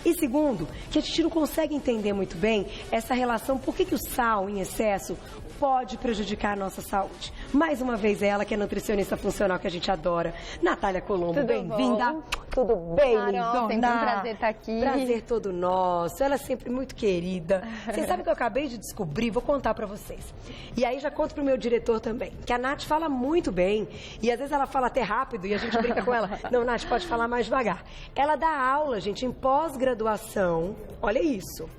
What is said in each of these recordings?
E segundo, que a gente não consegue entender muito bem essa relação, por que o sal em excesso pode prejudicar a nossa saúde. Mais uma vez ela, que é nutricionista funcional, que a gente adora. Natália Colombo, bem-vinda. Tudo bem, lindona? Sempre um prazer estar aqui. Prazer todo nosso. Ela é sempre muito querida. Vocês sabem que eu acabei de descobrir, vou contar pra vocês. E aí já conto pro meu diretor também, que a Nath fala muito bem. E às vezes ela fala até rápido e a gente brinca com ela. Não, Nath, pode falar mais devagar. Ela dá aula, gente, em pós-graduação. Olha isso.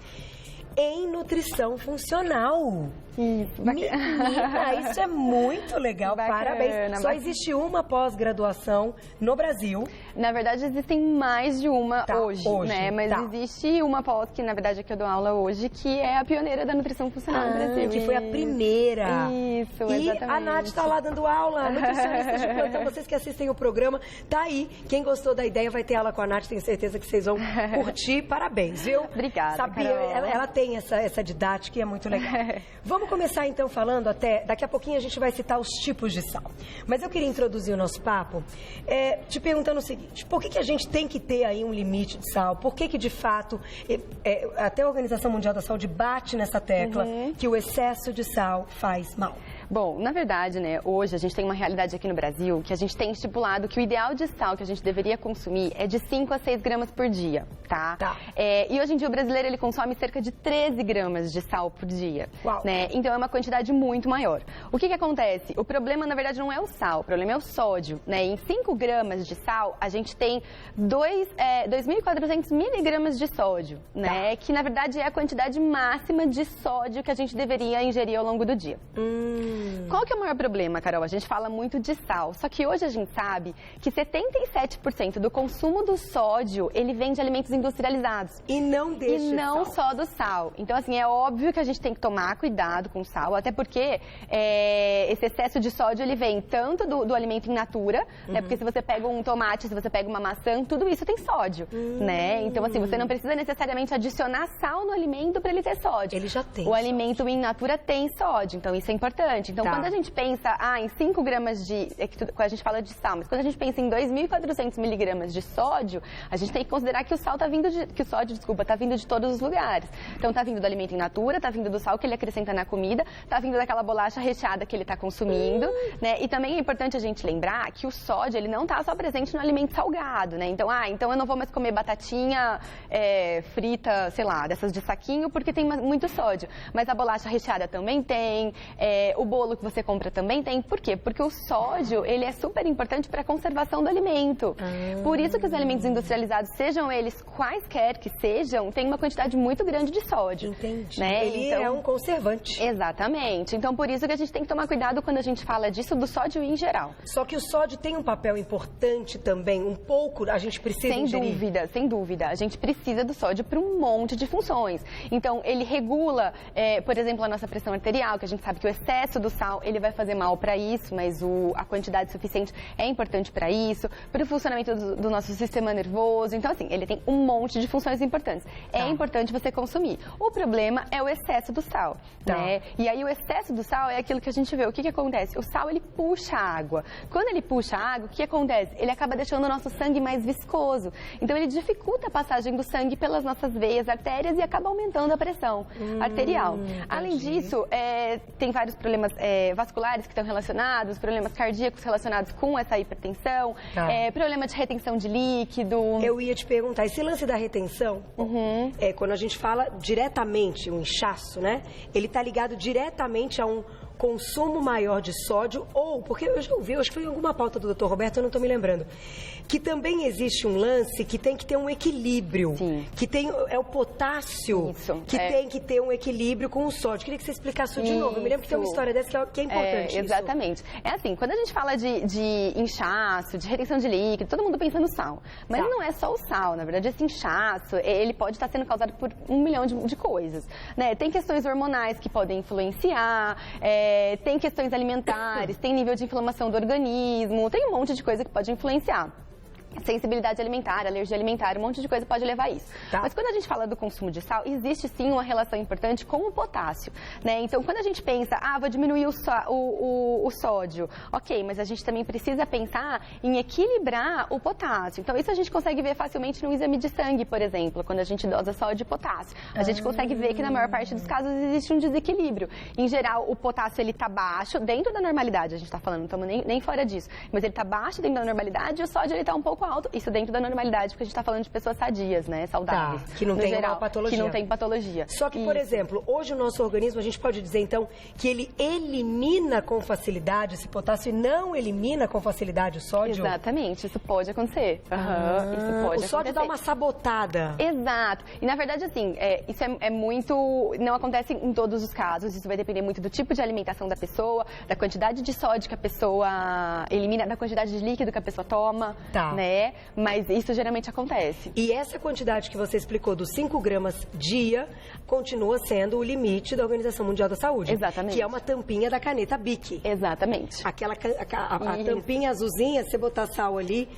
Em nutrição funcional. Isso, menina, isso é muito legal, bacana, parabéns. Só existe uma pós-graduação no Brasil. Na verdade, existem mais de uma hoje, né? Mas existe uma pós que, na verdade, é que eu dou aula hoje, que é a pioneira da nutrição funcional no Brasil. Que foi a primeira. Isso, exatamente. E a Nath está lá dando aula, nutricionista de plantão. Vocês que assistem o programa, tá aí. Quem gostou da ideia vai ter aula com a Nath, tenho certeza que vocês vão curtir. Parabéns, viu? Obrigada, Sabia, ela tem essa didática e é muito legal. Vamos começar então falando daqui a pouquinho a gente vai citar os tipos de sal. Mas eu queria introduzir o nosso papo te perguntando o seguinte, por que a gente tem que ter aí um limite de sal? Por que de fato, até a Organização Mundial da Saúde bate nessa tecla que o excesso de sal faz mal? Bom, na verdade, né, hoje a gente tem uma realidade aqui no Brasil que a gente tem estipulado que o ideal de sal que a gente deveria consumir é de 5 a 6 gramas por dia, tá? E hoje em dia o brasileiro ele consome cerca de 13 gramas de sal por dia, né? Então é uma quantidade muito maior. O que acontece? O problema, na verdade, não é o sal, o problema é o sódio, né? Em 5 gramas de sal, a gente tem 2.400 miligramas de sódio, né? Que, na verdade, é a quantidade máxima de sódio que a gente deveria ingerir ao longo do dia. Qual que é o maior problema, Carol? A gente fala muito de sal, só que hoje a gente sabe que 77% do consumo do sódio, ele vem de alimentos industrializados. E não só do sal. Então, assim, é óbvio que a gente tem que tomar cuidado com o sal, até porque esse excesso de sódio, ele vem tanto do alimento in natura, né? Porque se você pega um tomate, se você pega uma maçã, tudo isso tem sódio, né? Então, assim, você não precisa necessariamente adicionar sal no alimento para ele ter sódio. Ele já tem. O alimento in natura tem sódio, então isso é importante. Então, quando a gente pensa em 5 gramas de... a gente fala de sal, mas quando a gente pensa em 2.400 miligramas de sódio, a gente tem que considerar que o sódio está vindo de todos os lugares. Então, está vindo do alimento in natura, está vindo do sal que ele acrescenta na comida, está vindo daquela bolacha recheada que ele está consumindo, né? E também é importante a gente lembrar que o sódio, ele não está só presente no alimento salgado, né? Então, então eu não vou mais comer batatinha frita, sei lá, dessas de saquinho, porque tem muito sódio. Mas a bolacha recheada também tem, o bolo que você compra também tem. Por quê? Porque o sódio, ele é super importante para a conservação do alimento. Por isso que os alimentos industrializados, sejam eles quaisquer que sejam, tem uma quantidade muito grande de sódio. Entendi. Né? Ele é um conservante. Exatamente. Então, por isso que a gente tem que tomar cuidado quando a gente fala disso, do sódio em geral. Só que o sódio tem um papel importante também, um pouco a gente precisa ingerir. Sem dúvida. A gente precisa do sódio para um monte de funções. Então, ele regula, por exemplo, a nossa pressão arterial, que a gente sabe que o excesso do sal, ele vai fazer mal para isso, mas a quantidade suficiente é importante para isso, para o funcionamento do nosso sistema nervoso. Então, assim, ele tem um monte de funções importantes. É importante você consumir. O problema é o excesso do sal, né? E aí, o excesso do sal é aquilo que a gente vê. O que acontece? O sal, ele puxa a água. Quando ele puxa a água, o que acontece? Ele acaba deixando o nosso sangue mais viscoso. Então, ele dificulta a passagem do sangue pelas nossas veias, artérias e acaba aumentando a pressão arterial. Além disso, tem vários problemas vasculares que estão relacionados, problemas cardíacos relacionados com essa hipertensão, problema de retenção de líquido. Eu ia te perguntar, esse lance da retenção, quando a gente fala diretamente, um inchaço, né? Ele está ligado diretamente a um consumo maior de sódio, ou, porque eu já ouvi, acho que foi em alguma pauta do Dr. Roberto, eu não estou me lembrando, que também existe um lance que tem que ter um equilíbrio, que tem, o potássio, que tem que ter um equilíbrio com o sódio. Queria que você explicasse isso de novo. Eu me lembro que tem uma história dessa que é importante. Exatamente. É assim, quando a gente fala de inchaço, de retenção de líquido, todo mundo pensa no sal. Mas não é só o sal, na verdade, esse inchaço, ele pode estar sendo causado por 1 milhão de coisas, né? Tem questões hormonais que podem influenciar, tem questões alimentares, tem nível de inflamação do organismo, tem um monte de coisa que pode influenciar. sensibilidade alimentar, alergia alimentar, um monte de coisa pode levar a isso. Tá. Mas quando a gente fala do consumo de sal, existe sim uma relação importante com o potássio, né? Então, quando a gente pensa, vou diminuir o sódio, ok, mas a gente também precisa pensar em equilibrar o potássio. Então, isso a gente consegue ver facilmente no exame de sangue, por exemplo, quando a gente dosa sódio e potássio. A gente consegue ver que na maior parte dos casos existe um desequilíbrio. Em geral, o potássio ele tá baixo, dentro da normalidade, a gente tá falando, não estamos nem fora disso, mas ele tá baixo dentro da normalidade e o sódio ele tá um pouco alto, isso dentro da normalidade, porque a gente está falando de pessoas sadias, né, saudáveis. Tá, que não tem uma patologia. Que não tem patologia. Só que, por exemplo, hoje o nosso organismo, a gente pode dizer, então, que ele elimina com facilidade esse potássio e não elimina com facilidade o sódio? Exatamente, isso pode acontecer. Isso pode o sódio acontecer. dá uma sabotada. Exato. E, na verdade, assim, isso é muito... Não acontece em todos os casos, isso vai depender muito do tipo de alimentação da pessoa, da quantidade de sódio que a pessoa elimina, da quantidade de líquido que a pessoa toma, né? Mas isso geralmente acontece. E essa quantidade que você explicou dos 5 gramas dia continua sendo o limite da Organização Mundial da Saúde. Exatamente. Que é uma tampinha da caneta Bic. Exatamente. Aquela a tampinha azulzinha, se você botar sal ali,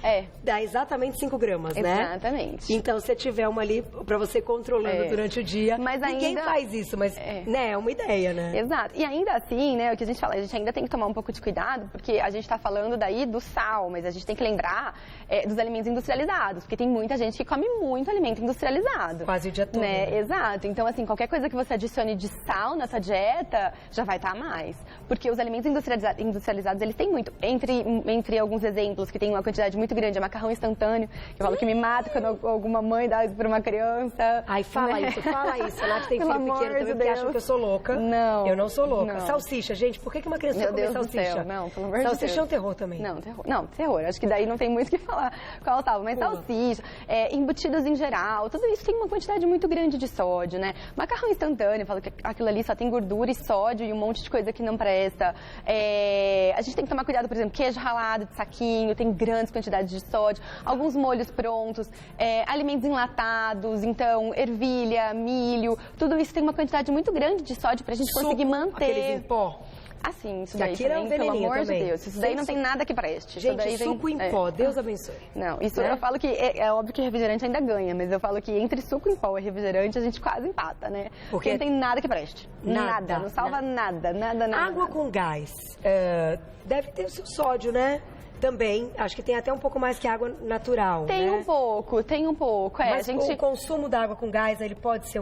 dá exatamente 5 gramas, né? Exatamente. Então, se tiver uma ali pra você controlando durante o dia, mas ninguém faz isso, mas né, é uma ideia, né? Exato. E ainda assim, né, o que a gente fala, a gente ainda tem que tomar um pouco de cuidado, porque a gente está falando daí do sal, mas a gente tem que lembrar dos alimentos industrializados, porque tem muita gente que come muito alimento industrializado. Quase o dia todo. Né? Exato. Então, assim, qualquer coisa que você adicione de sal na sua dieta, já vai estar a mais. Porque os alimentos industrializados, eles têm muito. Entre alguns exemplos, que tem uma quantidade muito grande, é macarrão instantâneo, que eu falo que me mata quando alguma mãe dá isso para uma criança. Ai, fala isso. A Nath tem filho pequeno também, porque acham que eu sou louca. Não. Eu não sou louca. Não. Salsicha, gente, por que uma criança vai comer salsicha? Não, pelo amor de Deus. Salsicha é um terror também. Não, terror. Acho que daí não tem muito o que falar qual salva. Mas salsicha, embutidos em geral, tudo isso tem uma quantidade muito grande de sódio, né? Macarrão instantâneo, eu falo que aquilo ali só tem gordura e sódio e um monte de coisa que não presta. A gente tem que tomar cuidado, por exemplo, queijo ralado de saquinho, tem grandes quantidades de sódio. Alguns molhos prontos, alimentos enlatados, então, ervilha, milho, tudo isso tem uma quantidade muito grande de sódio pra gente conseguir manter. Aqueles em pó. Assim, isso daí também, é um pelo amor também. de Deus. Isso daí não tem nada que preste. Gente, daí suco em pó, Deus abençoe. Não, isso eu falo que é óbvio que refrigerante ainda ganha, mas eu falo que entre suco em pó e refrigerante a gente quase empata, né? Porque não tem nada que preste. Nada. Não salva nada. Água com gás. Deve ter o seu sódio, né? Também, acho que tem até um pouco mais que água natural, Tem né? um pouco. Mas o consumo da água com gás, ele pode ser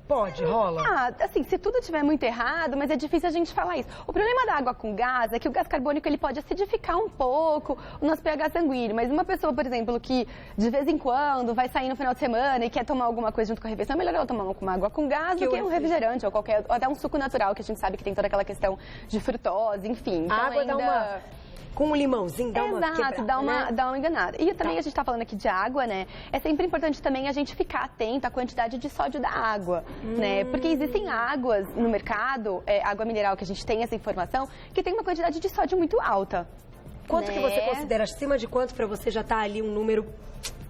Pode, rola? Assim, se tudo estiver muito errado, mas é difícil a gente falar isso. O problema da água com gás é que o gás carbônico ele pode acidificar um pouco o nosso pH sanguíneo. Mas uma pessoa, por exemplo, que de vez em quando vai sair no final de semana e quer tomar alguma coisa junto com a refeição, é melhor ela tomar uma água com gás do que um refrigerante ou até um suco natural, que a gente sabe que tem toda aquela questão de frutose, enfim. Então, a água dá uma... Com um limãozinho, dá uma quebrada, dá uma enganada. E também a gente está falando aqui de água, né? É sempre importante também a gente ficar atento à quantidade de sódio da água, né? Porque existem águas no mercado, água mineral, que a gente tem essa informação, que tem uma quantidade de sódio muito alta. Quanto que você considera? Acima de quanto para você já tá ali um número...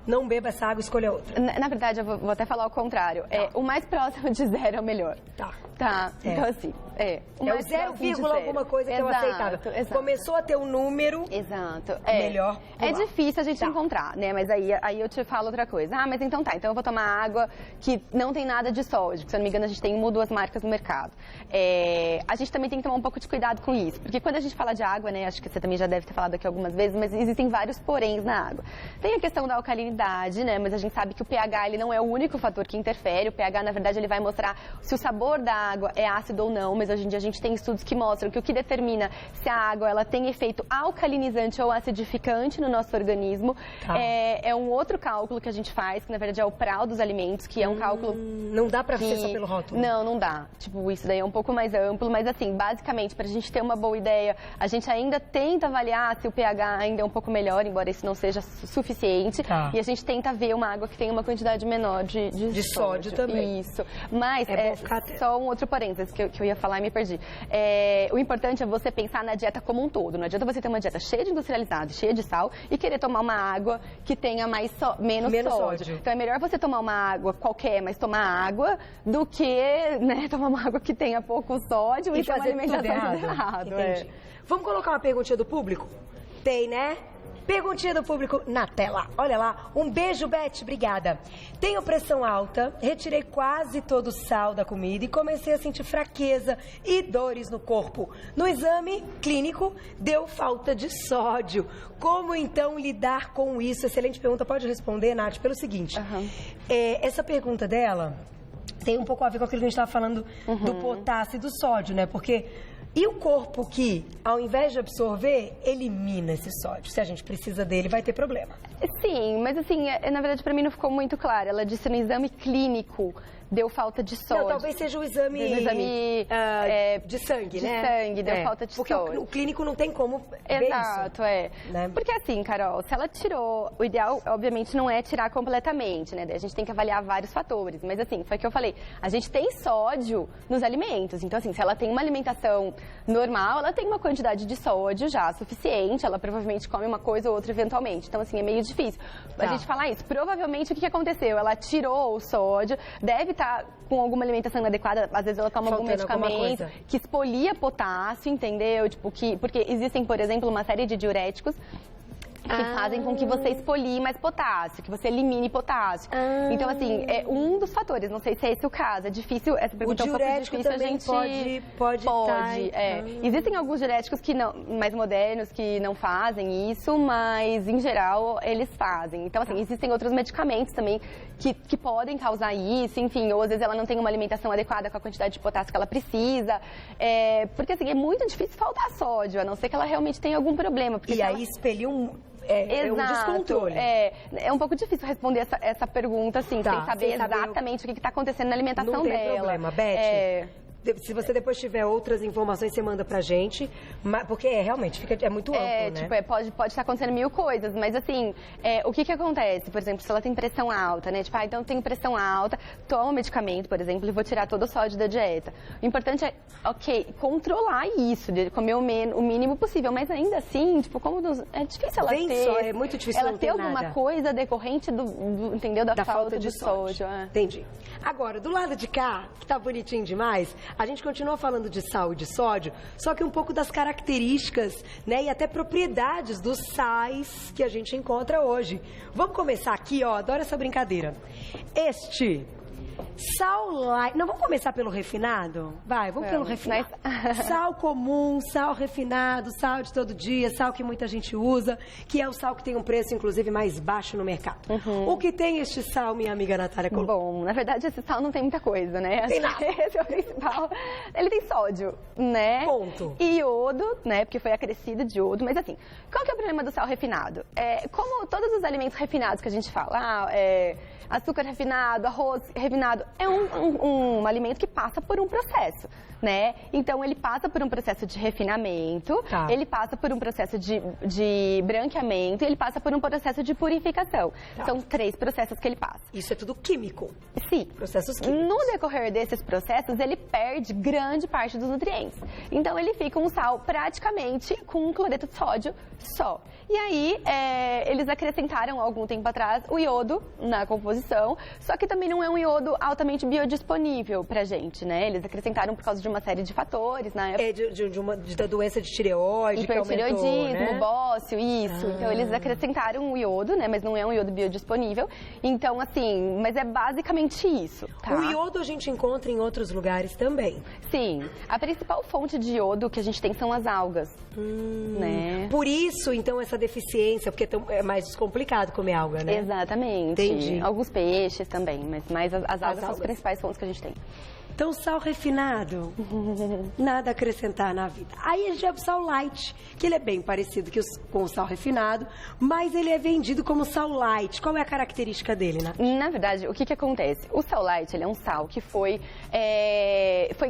Não beba essa água, escolha outra. Na verdade, eu vou até falar o contrário. O mais próximo de zero é o melhor. Tá. Então, assim, o 0, alguma coisa que é o aceitável. Exato. Começou a ter um número... Exato. Melhor. É difícil a gente encontrar, né? Mas aí eu te falo outra coisa. Mas então tá. Então eu vou tomar água que não tem nada de sódio. Que, se eu não me engano, a gente tem 1 ou 2 marcas no mercado. A gente também tem que tomar um pouco de cuidado com isso. Porque quando a gente fala de água, né? Acho que você também já deve ter falado aqui algumas vezes, mas existem vários poréns na água. Tem a questão da alcalinidade, né? Mas a gente sabe que o pH ele não é o único fator que interfere. O pH, na verdade, ele vai mostrar se o sabor da água é ácido ou não. Mas hoje em dia a gente tem estudos que mostram que o que determina se a água ela tem efeito alcalinizante ou acidificante no nosso organismo é um outro cálculo que a gente faz, que na verdade é o PRAL dos alimentos, que é um cálculo... Não dá pra ser só pelo rótulo? Não dá. Tipo, isso daí é um pouco mais amplo, mas assim, basicamente, pra gente ter uma boa ideia, a gente ainda tenta avaliar se o pH ainda é um pouco melhor, embora isso não seja suficiente, e a gente tenta ver uma água que tem uma quantidade menor de sódio também. Isso. Mas só um outro parênteses que eu ia falar e me perdi. O importante é você pensar na dieta como um todo. Não adianta você ter uma dieta cheia de industrializado, cheia de sal e querer tomar uma água que tenha menos sódio. Então é melhor você tomar uma água qualquer, mas tomar água, do que tomar uma água que tenha pouco sódio e ter uma alimentação tudo errado. Vamos colocar uma perguntinha do público? Tem, né? Perguntinha do público na tela. Olha lá. Um beijo, Beth. Obrigada. Tenho pressão alta, retirei quase todo o sal da comida e comecei a sentir fraqueza e dores no corpo. No exame clínico, deu falta de sódio. Como, então, lidar com isso? Excelente pergunta. Pode responder, Nath, pelo seguinte. Essa pergunta dela tem um pouco a ver com aquilo que a gente estava falando do potássio e do sódio, né? Porque... E o corpo que, ao invés de absorver, elimina esse sódio. Se a gente precisa dele, vai ter problema. Sim, mas assim, na verdade, para mim não ficou muito claro. Ela disse no exame clínico deu falta de sódio. Não, talvez seja o exame de sangue, né? De sangue, deu falta de sódio. Porque o clínico não tem como ver Exato, isso. Né? Porque assim, Carol, se ela tirou, o ideal, obviamente, não é tirar completamente, né? A gente tem que avaliar vários fatores. Mas assim, foi o que eu falei, a gente tem sódio nos alimentos. Então assim, se ela tem uma alimentação normal, ela tem uma quantidade de sódio já suficiente, ela provavelmente come uma coisa ou outra eventualmente. Então assim, é meio difícil a gente falar isso. Provavelmente, o que aconteceu? Ela tirou o sódio, deve estar com alguma alimentação inadequada, às vezes ela toma algum medicamento que expolia potássio, entendeu? Tipo, porque existem, por exemplo, uma série de diuréticos que fazem com que você expolie mais potássio, que você elimine potássio. Então, assim, é um dos fatores. Não sei se é esse o caso. É difícil, essa pergunta é um pouco difícil a gente... Pode. Existem alguns diuréticos que não, mais modernos que não fazem isso, mas, em geral, eles fazem. Então, assim, existem outros medicamentos também que podem causar isso, enfim, ou às vezes ela não tem uma alimentação adequada com a quantidade de potássio que ela precisa. Porque, assim, é muito difícil faltar sódio, a não ser que ela realmente tenha algum problema. E aí expelir um descontrole. É um pouco difícil responder essa pergunta, assim, sem saber exatamente o que está acontecendo na alimentação dela. Não tem problema, Beth. Se você depois tiver outras informações, você manda pra gente, porque realmente é muito amplo, né? Tipo, pode estar acontecendo mil coisas, mas assim, o que acontece? Por exemplo, se ela tem pressão alta, né? Tipo, então eu tenho pressão alta, tomo medicamento, por exemplo, e vou tirar todo o sódio da dieta. O importante é, controlar isso, de comer o mínimo possível, mas ainda assim, tipo, é difícil ela ter... É muito difícil ela ter alguma coisa decorrente entendeu? Da falta de sódio. Entendi. Agora, do lado de cá, que tá bonitinho demais, a gente continua falando de sal e de sódio, só que um pouco das características, né, e até propriedades dos sais que a gente encontra hoje. Vamos começar aqui, ó, adoro essa brincadeira. Este sal light... Não, vamos começar pelo refinado? Vamos pelo refinado. Sal comum, sal refinado, sal de todo dia, sal que muita gente usa, que é o sal que tem um preço, inclusive, mais baixo no mercado. O que tem este sal, minha amiga Natália? Bom, na verdade, esse sal não tem muita coisa, né? Tem nada. Esse é o principal. Ele tem sódio, né? Ponto. E iodo, né? Porque foi acrescido de iodo. Mas assim, qual que é o problema do sal refinado? Como todos os alimentos refinados que a gente fala, açúcar refinado, arroz refinado, é um alimento que passa por um processo, né? Então, ele passa por um processo de refinamento, ele passa por um processo de branqueamento e ele passa por um processo de purificação. São 3 processos que ele passa. Isso é tudo químico? Sim. Processos químicos. No decorrer desses processos, ele perde grande parte dos nutrientes. Então, ele fica um sal praticamente com um cloreto de sódio só. E aí, eles acrescentaram, há algum tempo atrás, o iodo na composição, só que também não é um iodo altamente biodisponível pra gente, né? Eles acrescentaram por causa de uma série de fatores, né? Da doença de tireoide, hipertireoidismo, né? bócio, isso. Então, eles acrescentaram o iodo, né? Mas não é um iodo biodisponível. Então, assim, mas é basicamente isso, tá? O iodo a gente encontra em outros lugares também. Sim. A principal fonte de iodo que a gente tem são as algas, né? Por isso, então, essa deficiência, porque é mais complicado comer alga, né? Exatamente. Entendi. Alguns peixes também, mas mais as algas são as principais fontes que a gente tem. Então, sal refinado, nada a acrescentar na vida. Aí a gente vai pro sal light, que ele é bem parecido com o sal refinado, mas ele é vendido como sal light. Qual é a característica dele, né? Na verdade, o que acontece? O sal light, ele é um sal que foi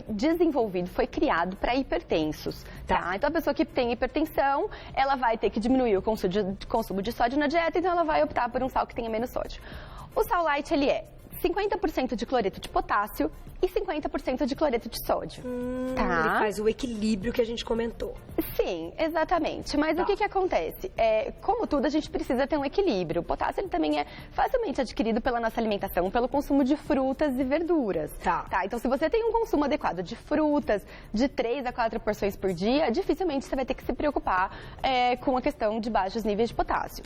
desenvolvido, foi criado para hipertensos, tá? Então, a pessoa que tem hipertensão, ela vai ter que diminuir o consumo de sódio na dieta, então ela vai optar por um sal que tenha menos sódio. O sal light, ele é 50% de cloreto de potássio e 50% de cloreto de sódio. Ele faz o equilíbrio que a gente comentou. Sim, exatamente. Mas o que acontece? Como tudo, a gente precisa ter um equilíbrio. O potássio ele também é facilmente adquirido pela nossa alimentação, pelo consumo de frutas e verduras. Então, se você tem um consumo adequado de frutas, de 3 a 4 porções por dia, dificilmente você vai ter que se preocupar com a questão de baixos níveis de potássio.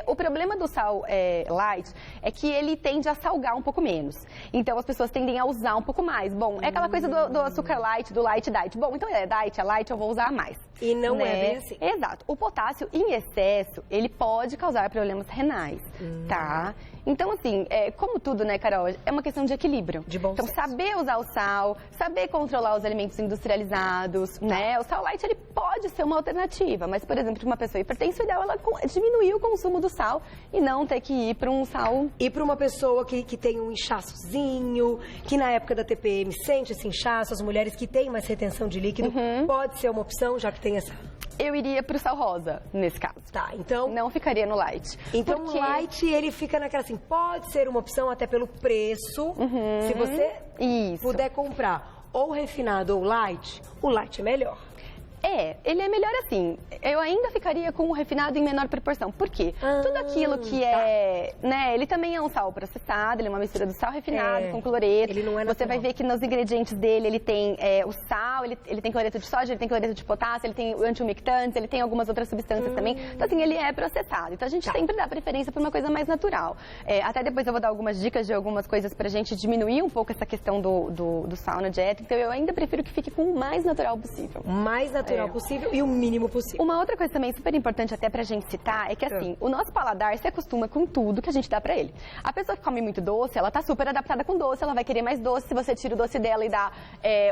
O problema do sal light é que ele tende a salgar um pouco menos. Então, as pessoas tendem a usar um pouco mais. Bom, é aquela coisa do açúcar light, do light diet. Bom, então diet, é light, eu vou usar mais. E não é bem assim. Exato. O potássio em excesso, ele pode causar problemas renais, tá? Então, assim, como tudo, né, Carol, é uma questão de equilíbrio. De bom senso. Saber usar o sal, saber controlar os alimentos industrializados, né? O sal light, ele pode ser uma alternativa, mas, por exemplo, para uma pessoa hipertensa, o ideal é ela diminuir o consumo do sal e não ter que ir para um sal... E para uma pessoa que tem um inchaçozinho, que na época da TPM sente esse inchaço, as mulheres que têm mais retenção de líquido, pode ser uma opção, já que tem essa... Eu iria pro sal rosa, nesse caso. Então... Não ficaria no light. Então, o light, ele fica naquela assim, pode ser uma opção até pelo preço, se você puder comprar ou refinado ou light, o light é melhor. Ele é melhor assim. Eu ainda ficaria com o refinado em menor proporção. Por quê? Tudo aquilo que né, ele também é um sal processado, ele é uma mistura do sal refinado com cloreto. Ele não é natural. Você vai ver que nos ingredientes dele, ele tem o sal, ele tem cloreto de sódio, ele tem cloreto de potássio, ele tem antiumectantes, ele tem algumas outras substâncias também. Então, assim, ele é processado. Então, a gente sempre dá preferência para uma coisa mais natural. Até depois eu vou dar algumas dicas de algumas coisas pra gente diminuir um pouco essa questão do sal na dieta. Então, eu ainda prefiro que fique com o mais natural possível. Mais natural possível e o mínimo possível. Uma outra coisa também super importante até pra gente citar é que assim, o nosso paladar se acostuma com tudo que a gente dá pra ele. A pessoa que come muito doce, ela tá super adaptada com doce, ela vai querer mais doce. Se você tira o doce dela e dá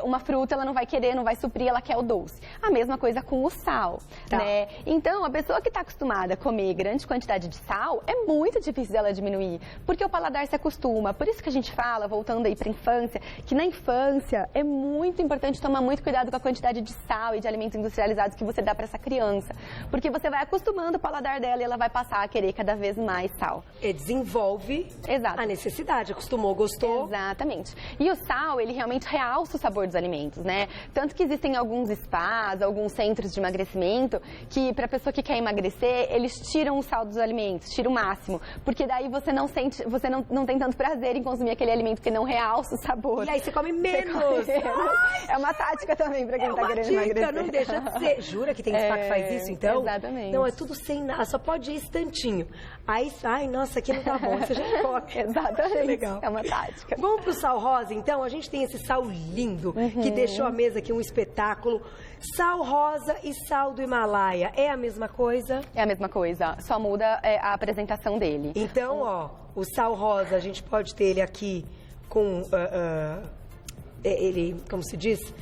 uma fruta, ela não vai querer, não vai suprir, ela quer o doce. A mesma coisa com o sal, né? Então, a pessoa que tá acostumada a comer grande quantidade de sal, é muito difícil dela diminuir, porque o paladar se acostuma. Por isso que a gente fala, voltando aí pra infância, que na infância é muito importante tomar muito cuidado com a quantidade de sal e de alimentos industrializados que você dá para essa criança, porque você vai acostumando o paladar dela e ela vai passar a querer cada vez mais sal. E desenvolve a necessidade, acostumou, gostou. Exatamente. E o sal, ele realmente realça o sabor dos alimentos, né? Tanto que existem alguns spas, alguns centros de emagrecimento, que para a pessoa que quer emagrecer, eles tiram o sal dos alimentos, tiram o máximo, porque daí você não sente, você não tem tanto prazer em consumir aquele alimento que não realça o sabor. E aí você come menos. É uma tática também para quem tá querendo emagrecer. Não deixa de ser. Jura que tem spa que faz isso, então? Exatamente. Não, é tudo sem nada, só pode ir instantinho. Aí sai, nossa, aqui não tá bom, você já come. Exatamente. Legal. É uma tática. Vamos pro sal rosa, então? A gente tem esse sal lindo, que deixou a mesa aqui um espetáculo. Sal rosa e sal do Himalaia, é a mesma coisa? É a mesma coisa, só muda a apresentação dele. Então, ó, o sal rosa, a gente pode ter ele aqui com, ele, como se diz?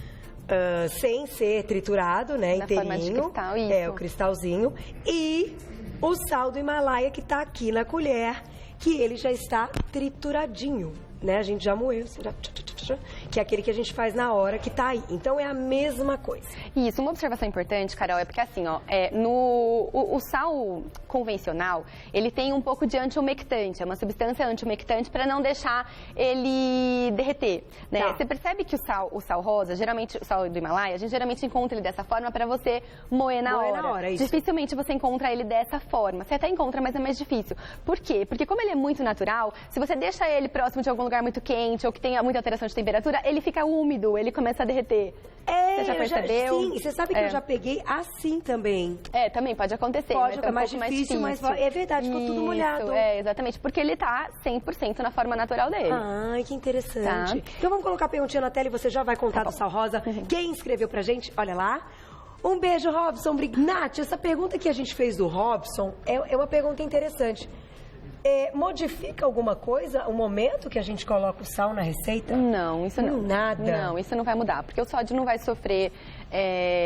Sem ser triturado, né, inteirinho. Na forma de cristal, isso. O cristalzinho. E o sal do Himalaia que tá aqui na colher, que ele já está trituradinho, né? A gente já moeu, assim, que é aquele que a gente faz na hora que tá aí. Então, é a mesma coisa. Isso, uma observação importante, Carol, é porque assim, ó, o sal convencional, ele tem um pouco de antiumectante, é uma substância antiumectante para não deixar ele derreter, né? Você percebe que o sal rosa, geralmente, o sal do Himalaia, a gente geralmente encontra ele dessa forma para você moer na hora. Isso. Dificilmente você encontra ele dessa forma. Você até encontra, mas é mais difícil. Por quê? Porque como ele é muito natural, se você deixa ele próximo de algum lugar muito quente ou que tenha muita alteração de temperatura, ele fica úmido, ele começa a derreter. Você já percebeu? Sim, e você sabe que eu já peguei assim também. Também pode acontecer. Pode, é mais difícil, mas é verdade, ficou tudo molhado. Exatamente, porque ele tá 100% na forma natural dele. Ai, que interessante. Então vamos colocar a perguntinha na tela e você já vai contar do sal rosa. Quem escreveu pra gente, olha lá. Um beijo, Robson. Nath, essa pergunta que a gente fez do Robson é uma pergunta interessante. Modifica alguma coisa o momento que a gente coloca o sal na receita? Não, isso não. Nada? Não, isso não vai mudar, porque o sódio não vai sofrer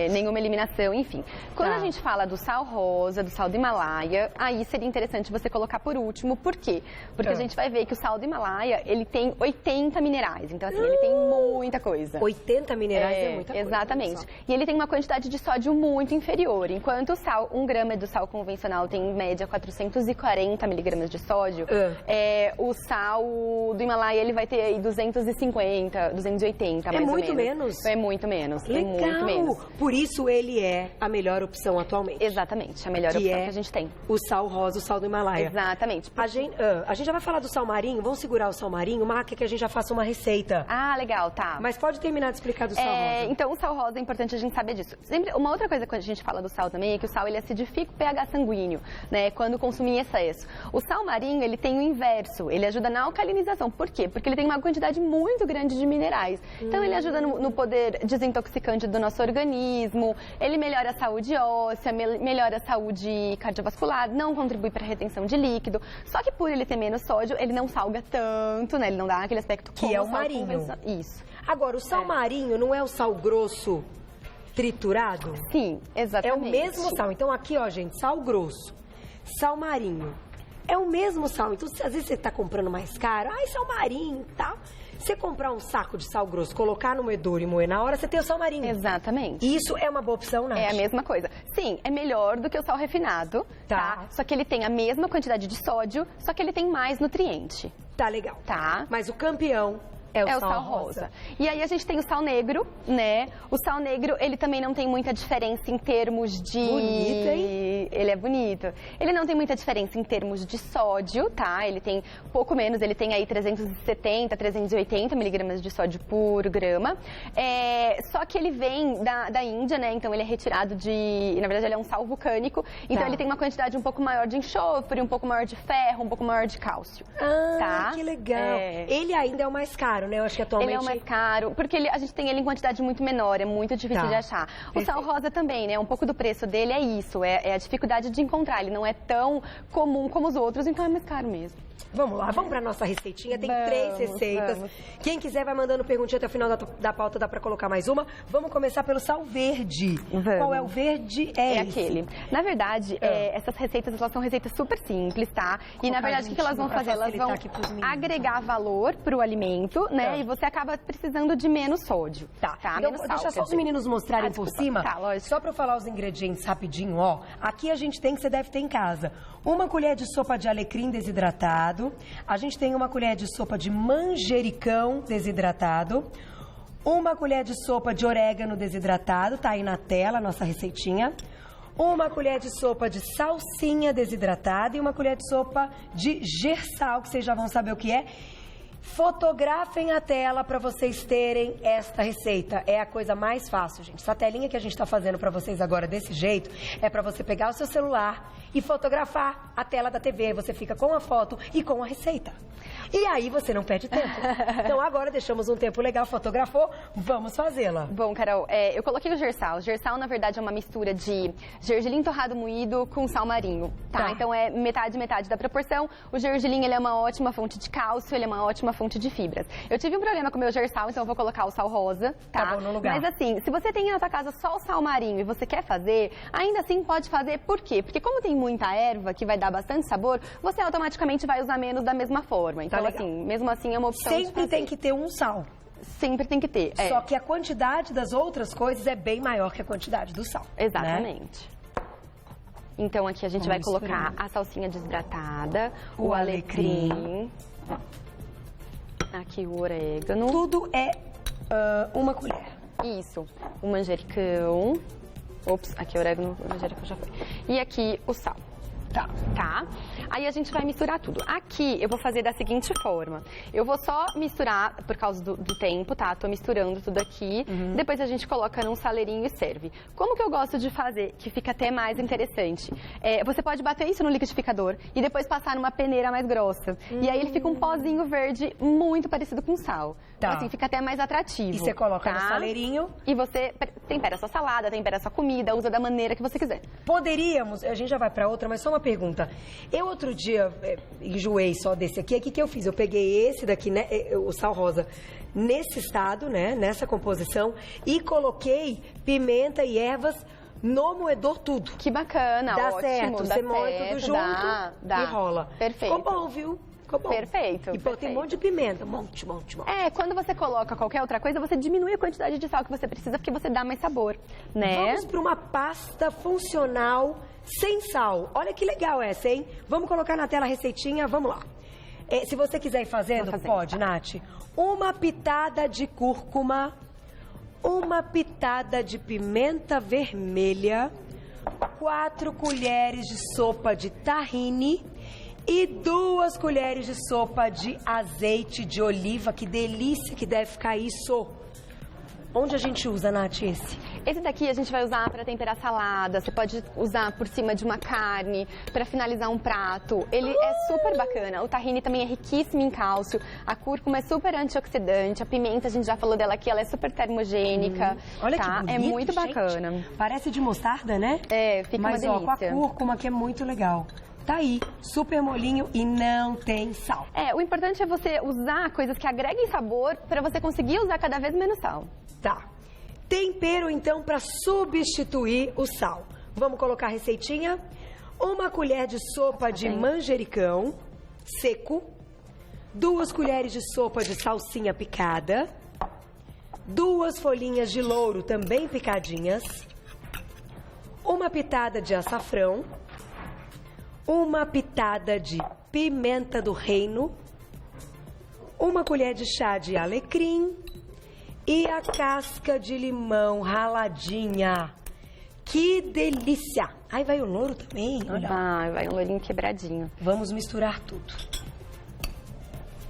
nenhuma eliminação, enfim. Quando a gente fala do sal rosa, do sal do Himalaia, aí seria interessante você colocar por último. Por quê? Porque a gente vai ver que o sal do Himalaia, ele tem 80 minerais. Então, assim, ele tem muita coisa. 80 minerais é muita coisa. Exatamente. E ele tem uma quantidade de sódio muito inferior. Enquanto o sal, 1 grama do sal convencional tem, em média, 440 miligramas de sódio, o sal do Himalaia, ele vai ter aí 250, 280, mais ou menos. É muito menos? É muito menos. Legal! É muito menos. Por isso ele é a melhor opção atualmente. Exatamente, a melhor opção que a gente tem. O sal rosa, o sal do Himalaia. Exatamente. A gente já vai falar do sal marinho, vamos segurar o sal marinho, marca que a gente já faça uma receita. Ah, legal, tá. Mas pode terminar de explicar do sal rosa. Então, o sal rosa é importante a gente saber disso. Sempre, uma outra coisa que a gente fala do sal também é que o sal, ele acidifica o pH sanguíneo, né, quando consumir em excesso. O sal marinho, ele tem o inverso, ele ajuda na alcalinização. Por quê? Porque ele tem uma quantidade muito grande de minerais. Então, ele ajuda no poder desintoxicante do nosso organismo, ele melhora a saúde óssea, melhora a saúde cardiovascular, não contribui para a retenção de líquido. Só que por ele ter menos sódio, ele não salga tanto, né? Ele não dá aquele aspecto como que é o sal marinho. Isso. Agora, o sal marinho não é o sal grosso triturado? Sim, exatamente. É o mesmo sal. Então, aqui, ó, gente, sal grosso, sal marinho. É o mesmo sal. Então, às vezes você tá comprando mais caro, sal marinho e tal. Você comprar um saco de sal grosso, colocar no moedor e moer na hora, você tem o sal marinho. Exatamente. Isso é uma boa opção, Nath? É a mesma coisa. Sim, é melhor do que o sal refinado, tá? Só que ele tem a mesma quantidade de sódio, só que ele tem mais nutriente. Tá legal. Tá? Mas o campeão é o sal rosa. E aí a gente tem o sal negro, né? O sal negro, ele também não tem muita diferença em termos de... Bonito, hein? Ele é bonito. Ele não tem muita diferença em termos de sódio, tá? Ele tem pouco menos, ele tem aí 370, 380 miligramas de sódio por grama. Só que ele vem da Índia, né? Então ele é retirado de... Na verdade, ele é um sal vulcânico. Então ele tem uma quantidade um pouco maior de enxofre, um pouco maior de ferro, um pouco maior de cálcio. Ah, que legal. Ele ainda é o mais caro, né? Eu acho que atualmente... Ele é o mais caro, porque a gente tem ele em quantidade muito menor, é muito difícil de achar. O sal rosa também, né? Um pouco do preço dele é isso, é a dificuldade de encontrar. Ele não é tão comum como os outros, então é mais caro mesmo. Vamos lá, vamos para nossa receitinha. Tem 3 receitas. Vamos. Quem quiser vai mandando perguntinha até o final da pauta, dá para colocar mais uma. Vamos começar pelo sal verde. Qual é o verde? É aquele. Na verdade, essas receitas, elas são receitas super simples, tá? E na verdade, o que elas vão fazer? Elas vão agregar valor para o alimento, né? E você acaba precisando de menos sódio. Tá. Então, deixa só os meninos mostrarem por cima. Tá, lógico. Só para eu falar os ingredientes rapidinho, ó. Aqui a gente tem, que você deve ter em casa, 1 colher de sopa de alecrim desidratado. A gente tem 1 colher de sopa de manjericão desidratado. 1 colher de sopa de orégano desidratado, tá aí na tela a nossa receitinha. 1 colher de sopa de salsinha desidratada e 1 colher de sopa de gersal, que vocês já vão saber o que é. Fotografem a tela para vocês terem esta receita. É a coisa mais fácil, gente. Essa telinha que a gente está fazendo para vocês agora desse jeito é para você pegar o seu celular e fotografar a tela da TV. Você fica com a foto e com a receita. E aí você não perde tempo. Então agora deixamos um tempo legal, fotografou, vamos fazê-la. Bom, Carol, eu coloquei o gersal. O gersal, na verdade, é uma mistura de gergelim torrado moído com sal marinho, tá? Então é metade da proporção. O gergelim, ele é uma ótima fonte de cálcio, ele é uma ótima fonte de fibras. Eu tive um problema com o meu gersal, então eu vou colocar o sal rosa, tá? Tá bom, no lugar. Mas assim, se você tem na sua casa só o sal marinho e você quer fazer, ainda assim pode fazer. Por quê? Porque como tem muita erva que vai dar bastante sabor, você automaticamente vai usar menos da mesma forma. Então, assim, mesmo assim é uma opção. Sempre tem que ter um sal. Sempre tem que ter. Só que a quantidade das outras coisas é bem maior que a quantidade do sal. Exatamente. Né? Então aqui a gente vai colocar a salsinha desidratada, o alecrim, aqui o orégano. Tudo é 1 colher. Isso. O manjericão. Ops, aqui o orégano, o manjericão já foi. E aqui o sal. Tá? Aí a gente vai misturar tudo. Aqui eu vou fazer da seguinte forma. Eu vou só misturar, por causa do tempo, tá? Tô misturando tudo aqui. Depois a gente coloca num saleirinho e serve. Como que eu gosto de fazer, que fica até mais interessante? Você pode bater isso no liquidificador e depois passar numa peneira mais grossa. E aí ele fica um pozinho verde muito parecido com sal. Então, assim, fica até mais atrativo. E você coloca no saleirinho. E você tempera a sua salada, tempera a sua comida, usa da maneira que você quiser. Poderíamos, a gente já vai pra outra, mas só uma pergunta. Eu outro dia enjoei só desse aqui, o que eu fiz? Eu peguei esse daqui, né, o sal rosa, nesse estado, né, nessa composição, e coloquei pimenta e ervas no moedor tudo. Que bacana, dá ótimo. Certo, dá você moe certo, tudo junto dá. e rola. Perfeito. Ficou bom, viu? Ficou bom. Perfeito. E pô, tem um monte de pimenta, um monte. Quando você coloca qualquer outra coisa, você diminui a quantidade de sal que você precisa, porque você dá mais sabor, né? Vamos para uma pasta funcional sem sal. Olha que legal essa, hein? Vamos colocar na tela a receitinha, vamos lá. Se você quiser ir fazendo, pode, Nath. Uma pitada de cúrcuma, uma pitada de pimenta vermelha, 4 colheres de sopa de tahine e 2 colheres de sopa de azeite de oliva. Que delícia que deve ficar isso! Onde a gente usa, Nath, esse? Esse daqui a gente vai usar para temperar salada, você pode usar por cima de uma carne, para finalizar um prato. Ele é super bacana. O tahine também é riquíssimo em cálcio, a cúrcuma é super antioxidante, a pimenta, a gente já falou dela aqui, ela é super termogênica. Olha tá? que bonito, é muito gente. bacana. Parece de mostarda, né? Fica Mas, uma delícia. Mas, com a cúrcuma, que é muito legal. Tá aí, super molinho e não tem sal. O importante é você usar coisas que agreguem sabor para você conseguir usar cada vez menos sal. Tá. Tempero, então, para substituir o sal. Vamos colocar a receitinha? 1 colher de sopa de manjericão seco, 2 colheres de sopa de salsinha picada, 2 folhinhas de louro também picadinhas, 1 pitada de açafrão, 1 pitada de pimenta do reino, 1 colher de chá de alecrim e a casca de limão raladinha. Que delícia! Aí vai o louro também, olha. Vai um lourinho quebradinho. Vamos misturar tudo.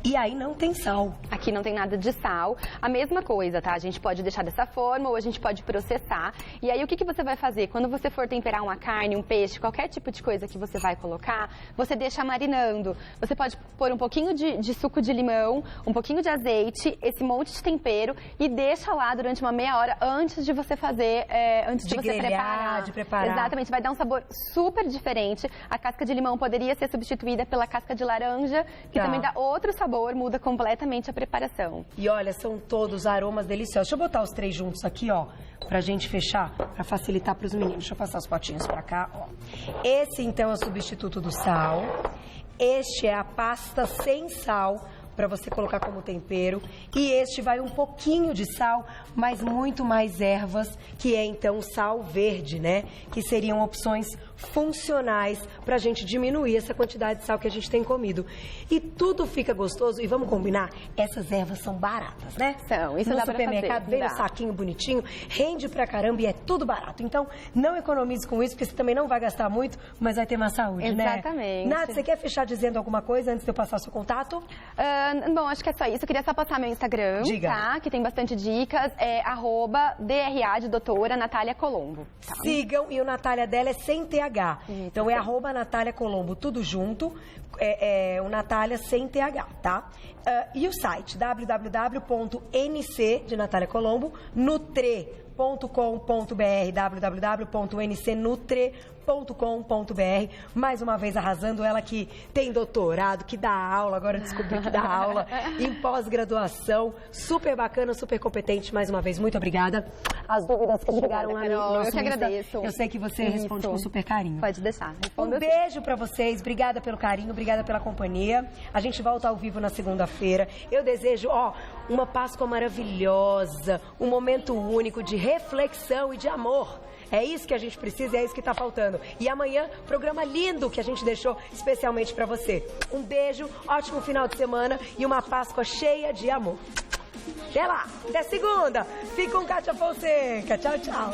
E aí não tem sal. Aqui não tem nada de sal. A mesma coisa, tá? A gente pode deixar dessa forma ou a gente pode processar. E aí o que você vai fazer? Quando você for temperar uma carne, um peixe, qualquer tipo de coisa que você vai colocar, você deixa marinando. Você pode pôr um pouquinho de suco de limão, um pouquinho de azeite, esse monte de tempero e deixa lá durante uma meia hora antes de você fazer, antes de você grelhar, preparar. Exatamente, vai dar um sabor super diferente. A casca de limão poderia ser substituída pela casca de laranja, que também dá outro sabor. Muda completamente a preparação. E olha, são todos aromas deliciosos. Deixa eu botar os 3 juntos aqui, ó, pra gente fechar, pra facilitar pros meninos. Deixa eu passar os potinhos pra cá, ó. Esse, então, é o substituto do sal. Este é a pasta sem sal, para você colocar como tempero. E este vai um pouquinho de sal, mas muito mais ervas, que é então o sal verde, né? Que seriam opções funcionais para a gente diminuir essa quantidade de sal que a gente tem comido. E tudo fica gostoso. E vamos combinar, essas ervas são baratas, né? São, isso no dá pra fazer. No supermercado vem um saquinho bonitinho, rende pra caramba e é tudo barato. Então, não economize com isso, porque você também não vai gastar muito, mas vai ter mais saúde, né? Exatamente. Nath, você quer fechar dizendo alguma coisa antes de eu passar o seu contato? Bom, acho que é só isso. Eu queria só passar meu Instagram, Diga. tá? Que tem bastante dicas. É @DRA de doutora Natália Colombo. Tá? Sigam, e o Natália dela é sem TH. Então é @Natália Colombo, tudo junto. O Natália sem TH, tá? E o site www.nc de Natália Colombo, nutre.com.br, www.ncnutre.com.br. Mais uma vez arrasando, ela que tem doutorado, que dá aula, agora descobri que dá aula em pós-graduação, super bacana, super competente. Mais uma vez, muito obrigada. As dúvidas que chegaram lá no nosso Eu que agradeço. Eu sei que você responde com super carinho. Pode deixar. Um beijo pra vocês, obrigada pelo carinho, obrigada pela companhia. A gente volta ao vivo na segunda-feira. Eu desejo, uma Páscoa maravilhosa, um momento único de reflexão e de amor. É isso que a gente precisa e é isso que tá faltando. E amanhã, programa lindo que a gente deixou especialmente pra você. Um beijo, ótimo final de semana e uma Páscoa cheia de amor. Até lá, até segunda. Fica com Kátia Fonseca. Tchau, tchau.